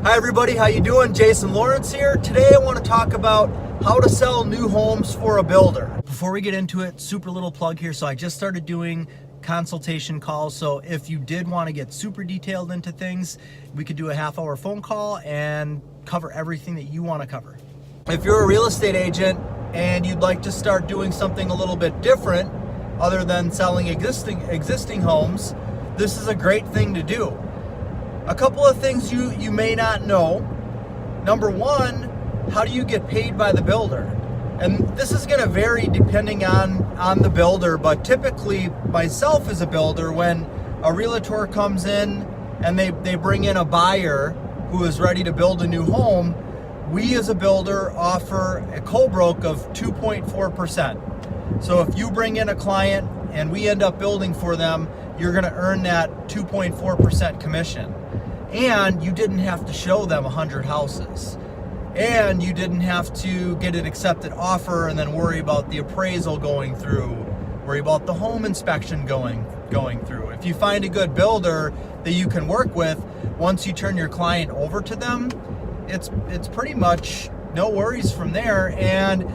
Hi everybody, how you doing? Jason Lawrence here. Today I want to talk about how to sell new homes for a builder. Before we get into it, super little plug here. So I just started doing consultation calls. So if you did want to get super detailed into things, we could do a half-hour phone call and cover everything that you want to cover. If you're a real estate agent and you'd like to start doing something a little bit different other than selling existing homes, this is a great thing to do. A couple of things you may not know. Number one, how do you get paid by the builder? And this is going to vary depending on the builder, but typically myself as a builder, when a realtor comes in and they bring in a buyer who is ready to build a new home, we as a builder offer a co-broke of 2.4%. So if you bring in a client and we end up building for them, you're going to earn that 2.4% commission. And you didn't have to show them 100 houses. And you didn't have to get an accepted offer and then worry about the appraisal going through, worry about the home inspection going through. If you find a good builder that you can work with, once you turn your client over to them, it's pretty much no worries from there. And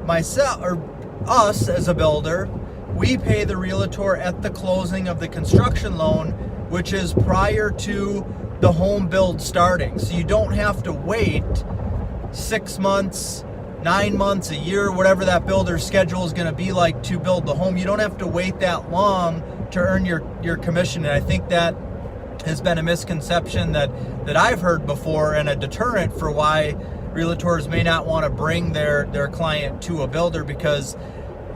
myself, or us as a builder, we pay the realtor at the closing of the construction loan, which is prior to the home build starting. So you don't have to wait 6 months, 9 months, a year, whatever that builder's schedule is going to be like to build the home. You don't have to wait that long to earn your commission. And I think that has been a misconception that I've heard before, and a deterrent for why realtors may not want to bring their client to a builder, because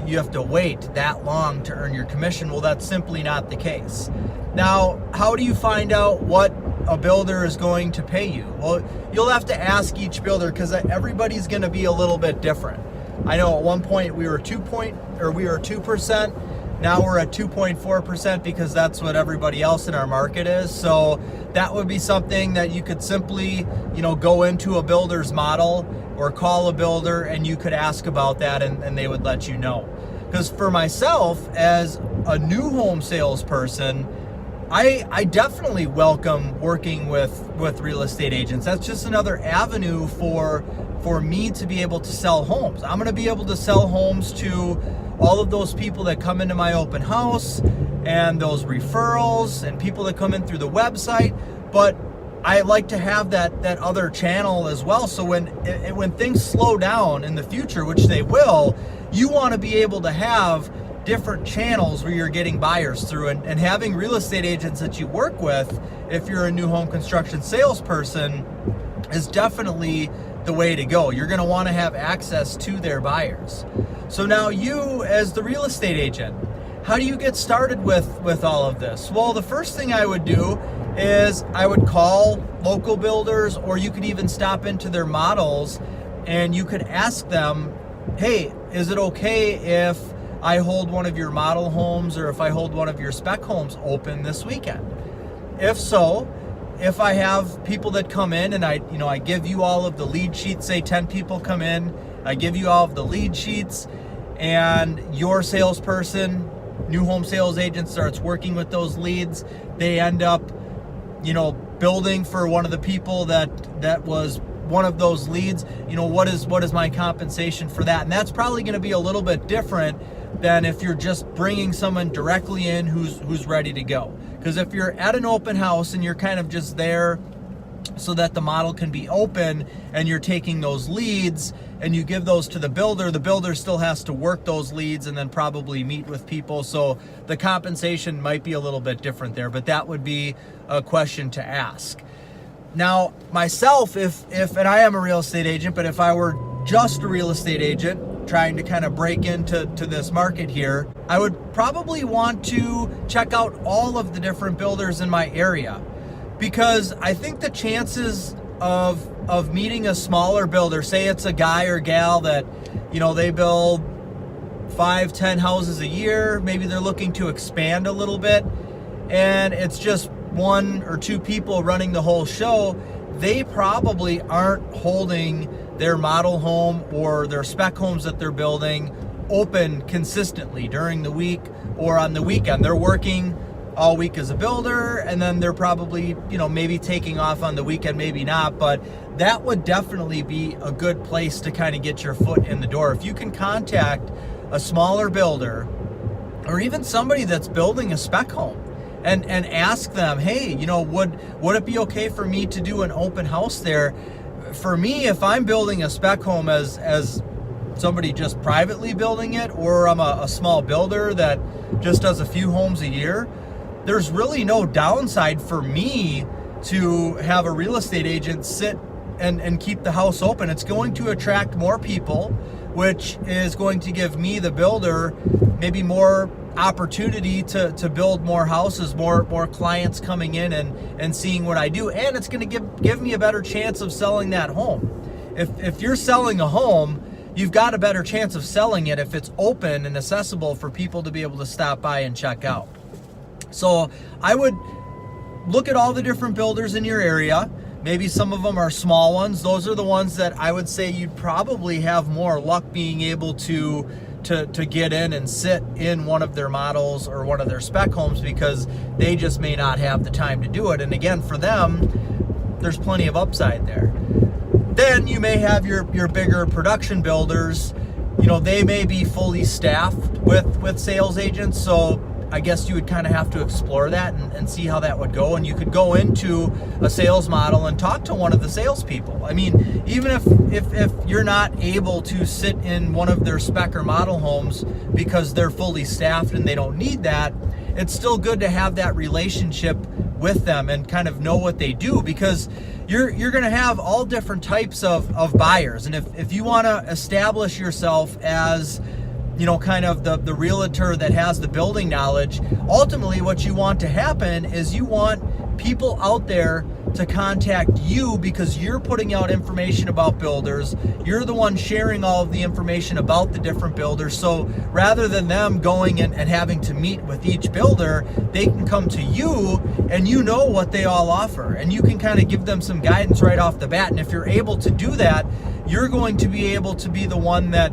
you have to wait that long to earn your commission. Well, that's simply not the case. Now, how do you find out what a builder is going to pay you? Well, you'll have to ask each builder, because everybody's going to be a little bit different. I know at one point we were 2%. Now we're at 2.4% because that's what everybody else in our market is. So that would be something that you could simply, go into a builder's model or call a builder and you could ask about that, and they would let you know. Because for myself, as a new home salesperson, I definitely welcome working with real estate agents. That's just another avenue for me to be able to sell homes. I'm going to be able to sell homes to all of those people that come into my open house and those referrals and people that come in through the website. But I like to have that other channel as well. So when things slow down in the future, which they will, you want to be able to have different channels where you're getting buyers through, and having real estate agents that you work with, if you're a new home construction salesperson, is definitely the way to go. You're going to want to have access to their buyers. So now you, as the real estate agent, how do you get started with all of this? Well, the first thing I would do is I would call local builders, or you could even stop into their models and you could ask them, hey, is it okay if I hold one of your model homes, or if I hold one of your spec homes open this weekend? If so, if I have people that come in and I give you all of the lead sheets, say 10 people come in, I give you all of the lead sheets, and your salesperson, new home sales agent, starts working with those leads, they end up, building for one of the people that was one of those leads, what is my compensation for that? And that's probably going to be a little bit different than if you're just bringing someone directly in who's ready to go. Because if you're at an open house and you're kind of just there so that the model can be open, and you're taking those leads and you give those to the builder still has to work those leads and then probably meet with people. So the compensation might be a little bit different there, but that would be a question to ask. Now, myself, if and I am a real estate agent, but if I were just a real estate agent trying to kind of break into this market here, I would probably want to check out all of the different builders in my area, because I think the chances of meeting a smaller builder, say it's a guy or gal that, they build 5-10 houses a year, maybe they're looking to expand a little bit, and it's just 1 or 2 people running the whole show, they probably aren't holding their model home or their spec homes that they're building open consistently during the week or on the weekend. They're working all week as a builder, and then they're probably, maybe taking off on the weekend, maybe not, but that would definitely be a good place to kind of get your foot in the door. If you can contact a smaller builder or even somebody that's building a spec home and ask them, hey, would it be okay for me to do an open house there? For me, if I'm building a spec home as somebody just privately building it, or I'm a small builder that just does a few homes a year, there's really no downside for me to have a real estate agent sit and keep the house open. It's going to attract more people, which is going to give me, the builder, maybe more opportunity to build more houses, more clients coming in and seeing what I do, and it's going to give me a better chance of selling that home. If you're selling a home, you've got a better chance of selling it if it's open and accessible for people to be able to stop by and check out. So I would look at all the different builders in your area. Maybe some of them are small ones. Those are the ones that I would say you'd probably have more luck being able to get in and sit in one of their models or one of their spec homes, because they just may not have the time to do it. And again, for them, there's plenty of upside there. Then you may have your bigger production builders. They may be fully staffed with sales agents, so I guess you would kind of have to explore that and see how that would go. And you could go into a sales model and talk to one of the salespeople. I mean, even if you're not able to sit in one of their spec or model homes because they're fully staffed and they don't need that, it's still good to have that relationship with them and kind of know what they do, because you're going to have all different types of buyers. And if you want to establish yourself as kind of the realtor that has the building knowledge, ultimately what you want to happen is you want people out there to contact you, because you're putting out information about builders. You're the one sharing all of the information about the different builders. So rather than them going and having to meet with each builder, they can come to you and you know what they all offer, and you can kind of give them some guidance right off the bat. And if you're able to do that, you're going to be able to be the one that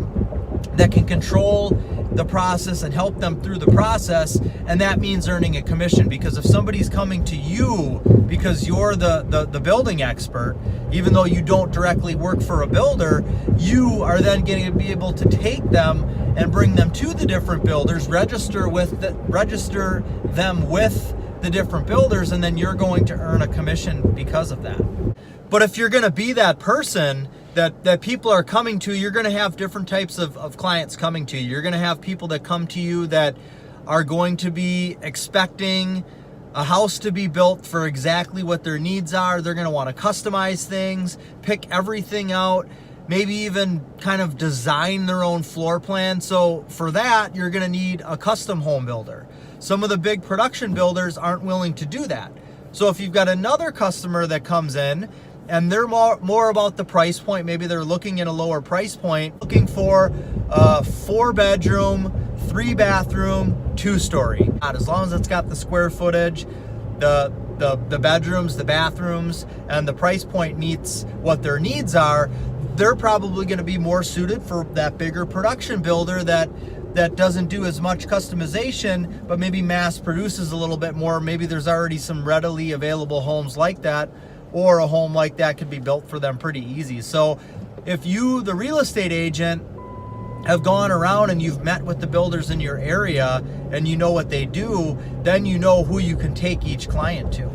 can control the process and help them through the process. And that means earning a commission, because if somebody's coming to you because you're the building expert, even though you don't directly work for a builder, you are then going to be able to take them and bring them to the different builders, register them with the different builders, and then you're going to earn a commission because of that. But if you're going to be that person that people are coming to, you're going to have different types of clients coming to you. You're going to have people that come to you that are going to be expecting a house to be built for exactly what their needs are. They're going to want to customize things, pick everything out, maybe even kind of design their own floor plan. So for that, you're going to need a custom home builder. Some of the big production builders aren't willing to do that. So if you've got another customer that comes in and they're more about the price point, maybe they're looking at a lower price point, looking for a 4-bedroom, 3-bathroom, 2-story. As long as it's got the square footage, the bedrooms, the bathrooms, and the price point meets what their needs are, they're probably going to be more suited for that bigger production builder that doesn't do as much customization, but maybe mass produces a little bit more. Maybe there's already some readily available homes like that, or a home like that could be built for them pretty easy. So if you, the real estate agent, have gone around and you've met with the builders in your area and you know what they do, then you know who you can take each client to.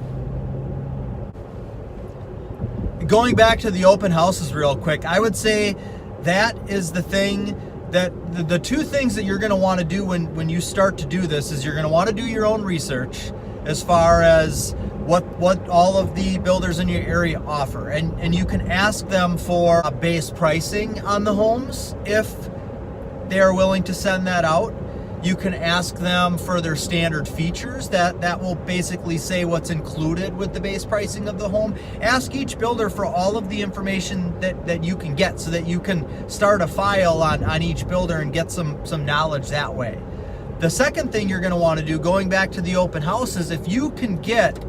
Going back to the open houses real quick, I would say that is the thing that the two things that you're going to want to do when you start to do this is you're going to want to do your own research as far as what all of the builders in your area offer, and you can ask them for a base pricing on the homes if they are willing to send that out. You can ask them for their standard features that will basically say what's included with the base pricing of the home. Ask each builder for all of the information that you can get so that you can start a file on each builder and get some knowledge that way. The second thing you're going to want to do, going back to the open houses, if you can get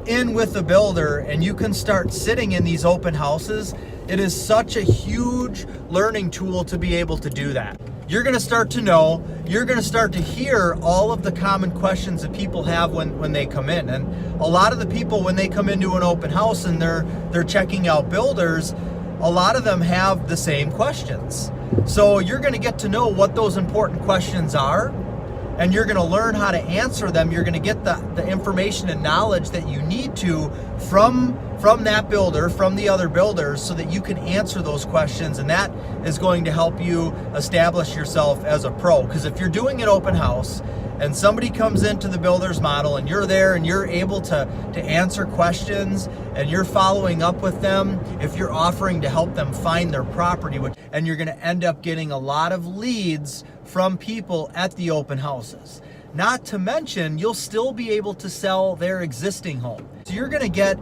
in with a builder and you can start sitting in these open houses, it is such a huge learning tool to be able to do that. you're going to start to know, you're going to start to hear all of the common questions that people have when they come in. And a lot of the people, when they come into an open house and they're checking out builders, a lot of them have the same questions. So you're going to get to know what those important questions are, and you're going to learn how to answer them. You're going to get the information and knowledge that you need to from that builder, from the other builders, so that you can answer those questions. And that is going to help you establish yourself as a pro. Because if you're doing an open house and somebody comes into the builder's model and you're there and you're able to answer questions and you're following up with them, if you're offering to help them find their property, and you're going to end up getting a lot of leads from people at the open houses. Not to mention, you'll still be able to sell their existing home. So you're going to get,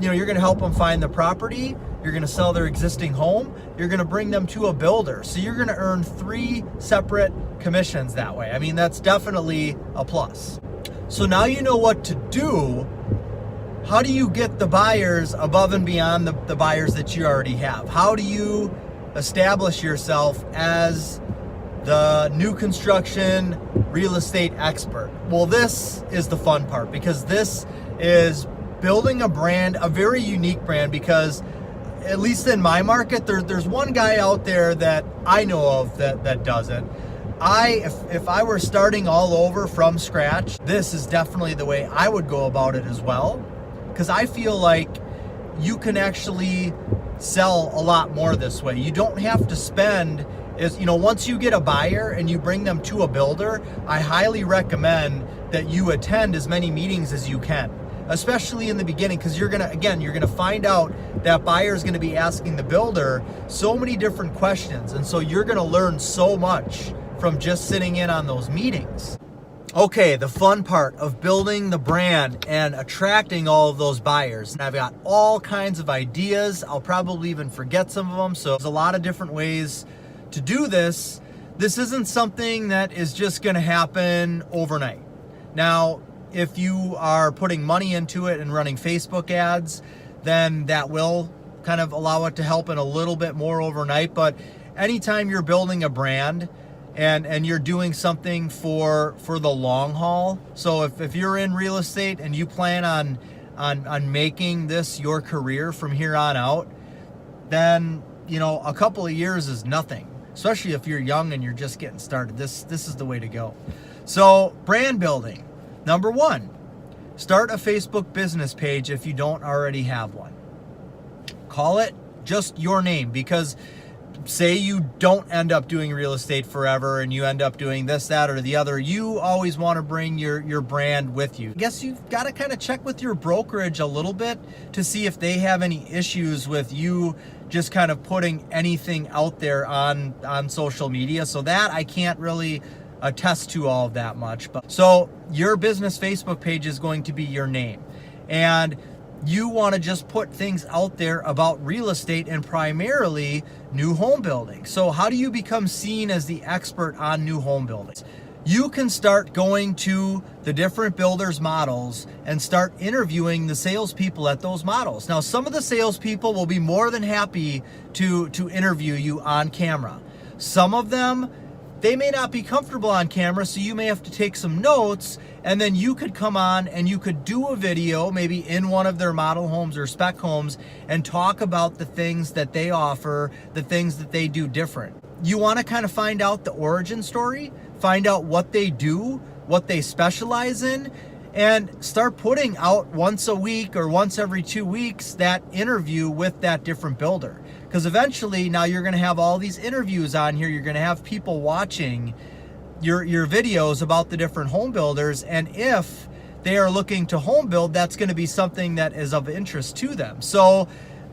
you're going to help them find the property, you're going to sell their existing home, you're going to bring them to a builder. So you're going to earn 3 separate commissions that way. I mean, that's definitely a plus. So now you know what to do. How do you get the buyers above and beyond the buyers that you already have? How do you establish yourself as the new construction real estate expert? Well, this is the fun part, because this is building a brand, a very unique brand, because at least in my market, there's one guy out there that I know of that does it. If I were starting all over from scratch, this is definitely the way I would go about it as well, because I feel like you can actually sell a lot more this way. You don't have to spend, once you get a buyer and you bring them to a builder, I highly recommend that you attend as many meetings as you can, especially in the beginning, because you're gonna find out that buyer is gonna be asking the builder so many different questions, and so you're gonna learn so much from just sitting in on those meetings. Okay, the fun part of building the brand and attracting all of those buyers. And I've got all kinds of ideas. I'll probably even forget some of them. So there's a lot of different ways to do this. This isn't something that is just going to happen overnight. Now, if you are putting money into it and running Facebook ads, then that will kind of allow it to help in a little bit more overnight. But anytime you're building a brand and you're doing something for the long haul, so if you're in real estate and you plan on making this your career from here on out, then a couple of years is nothing, especially if you're young and you're just getting started. This is the way to go. So brand building, number 1, start a Facebook business page if you don't already have one. Call it just your name, because say you don't end up doing real estate forever and you end up doing this, that, or the other, you always want to bring your brand with you. I guess you've got to kind of check with your brokerage a little bit to see if they have any issues with you just kind of putting anything out there on social media. So that I can't really attest to all of that much. But so your business Facebook page is going to be your name, and you want to just put things out there about real estate and primarily new home building. So how do you become seen as the expert on new home buildings? You can start going to the different builders' models and start interviewing the salespeople at those models. Now, some of the salespeople will be more than happy to interview you on camera. Some of them, they may not be comfortable on camera, so you may have to take some notes, and then you could come on and you could do a video, maybe in one of their model homes or spec homes, and talk about the things that they offer, the things that they do different. You want to kind of find out the origin story, find out what they do, what they specialize in, and start putting out once a week or once every 2 weeks that interview with that different builder. Because eventually now you're going to have all these interviews on here. You're going to have people watching your videos about the different home builders. And if they are looking to home build, that's going to be something that is of interest to them. So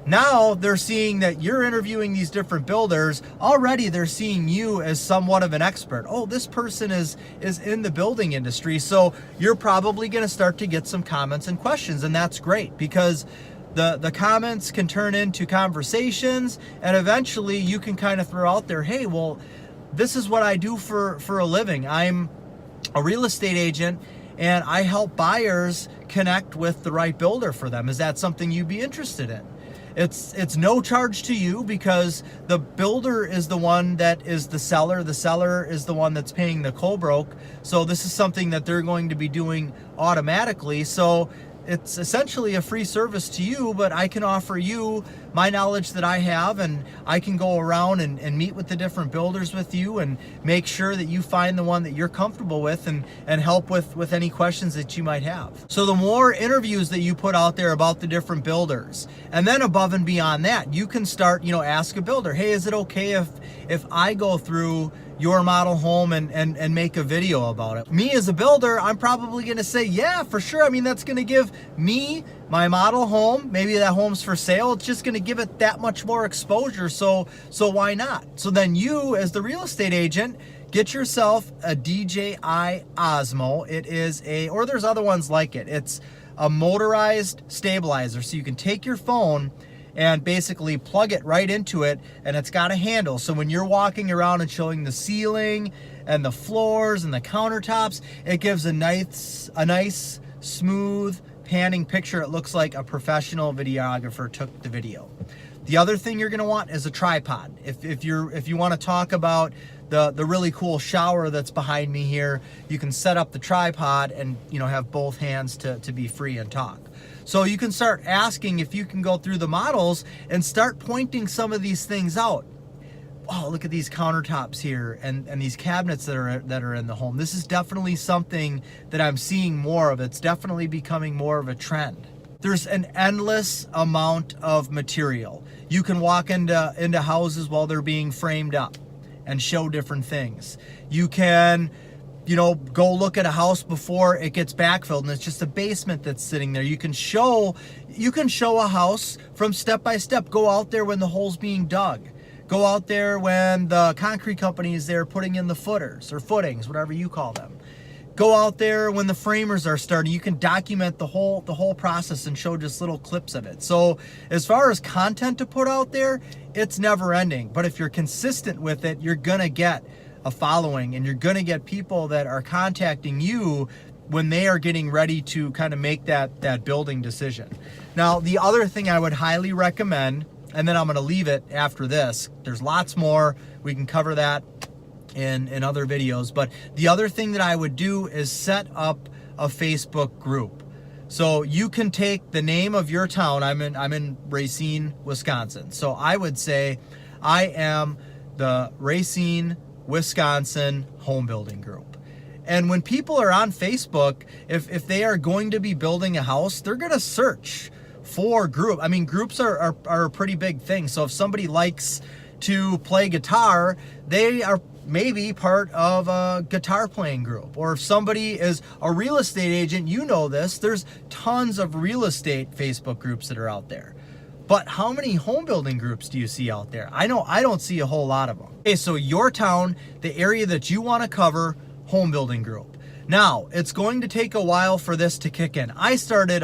now they're seeing that you're interviewing these different builders. Already they're seeing you as somewhat of an expert. Oh, this person is in the building industry. So you're probably going to start to get some comments and questions. And that's great, because the comments can turn into conversations, and eventually you can kind of throw out there, hey, well, this is what I do for a living. I'm a real estate agent and I help buyers connect with the right builder for them. Is that something you'd be interested in? It's no charge to you because the builder is the one that is the seller. The seller is the one that's paying the co-broke. So this is something that they're going to be doing automatically. So it's essentially a free service to you, but I can offer you my knowledge that I have, and I can go around and meet with the different builders with you and make sure that you find the one that you're comfortable with and help with any questions that you might have. So the more interviews that you put out there about the different builders, and then above and beyond that, you can start, ask a builder, hey, is it okay if I go through your model home and make a video about it? Me as a builder, I'm probably gonna say, yeah, for sure. I mean, that's gonna give me my model home, maybe that home's for sale, it's just gonna give it that much more exposure, so why not? So then you, as the real estate agent, get yourself a DJI Osmo. It is or there's other ones like it. It's a motorized stabilizer, so you can take your phone and basically plug it right into it, and it's got a handle. So when you're walking around and showing the ceiling and the floors and the countertops, it gives a nice smooth panning picture. It looks like a professional videographer took the video. The other thing you're gonna want is a tripod. If you want to talk about the really cool shower that's behind me here, you can set up the tripod and have both hands to be free and talk. So you can start asking if you can go through the models and start pointing some of these things out. Oh, look at these countertops here and these cabinets that are in the home. This is definitely something that I'm seeing more of. It's definitely becoming more of a trend. There's an endless amount of material. You can walk into houses while they're being framed up and show different things. You can go look at a house before it gets backfilled and it's just a basement that's sitting there. You can show a house from step by step. Go out there when the hole's being dug. Go out there when the concrete company is there putting in the footers or footings, whatever you call them. Go out there when the framers are starting. You can document the whole process and show just little clips of it. So as far as content to put out there, it's never ending. But if you're consistent with it, you're gonna get a following, and you're gonna get people that are contacting you when they are getting ready to kind of make that building decision. Now, the other thing I would highly recommend, and then I'm gonna leave it after this, there's lots more, we can cover that in other videos, but the other thing that I would do is set up a Facebook group. So you can take the name of your town. I'm in Racine, Wisconsin. So I would say I am the Racine, Wisconsin home building group. And when people are on Facebook, if they are going to be building a house, they're gonna search for group. I mean, groups are a pretty big thing. So if somebody likes to play guitar, they are maybe part of a guitar playing group. Or if somebody is a real estate agent, this, there's tons of real estate Facebook groups that are out there. But how many home building groups do you see out there? I know I don't see a whole lot of them. Okay, so your town, the area that you want to cover, home building group. Now, it's going to take a while for this to kick in. I started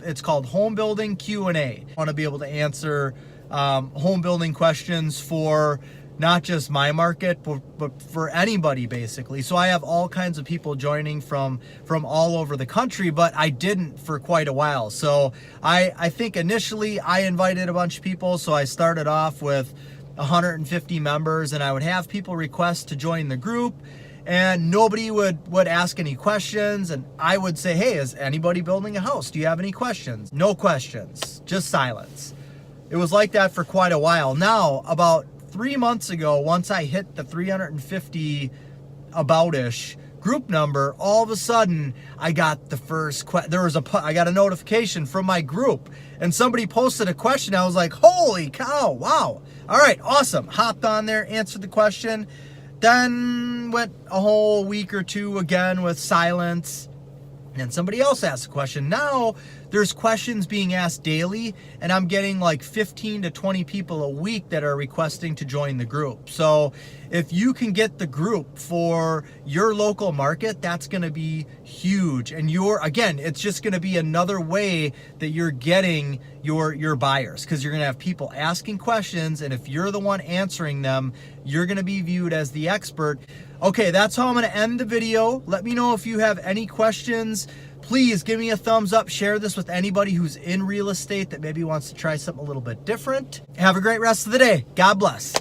it's called Home Building Q&A. I want to be able to answer home building questions for not just my market, but for anybody basically. So I have all kinds of people joining from all over the country, but I didn't for quite a while. So I think initially I invited a bunch of people. So I started off with 150 members, and I would have people request to join the group, and nobody would ask any questions. And I would say, hey, is anybody building a house? Do you have any questions? No questions, just silence. It was like that for quite a while. Now, about 3 months ago, once I hit the 350 about-ish group number, all of a sudden I got the first I got a notification from my group, and somebody posted a question. I was like, holy cow, wow. All right, awesome. Hopped on there, answered the question, then went a whole week or two again with silence. And somebody else asked a question. Now there's questions being asked daily, and I'm getting like 15 to 20 people a week that are requesting to join the group. So if you can get the group for your local market, that's going to be huge. And again, it's just going to be another way that you're getting your buyers, because you're going to have people asking questions, and if you're the one answering them, you're going to be viewed as the expert. Okay, that's how I'm going to end the video. Let me know if you have any questions. Please give me a thumbs up. Share this with anybody who's in real estate that maybe wants to try something a little bit different. Have a great rest of the day. God bless.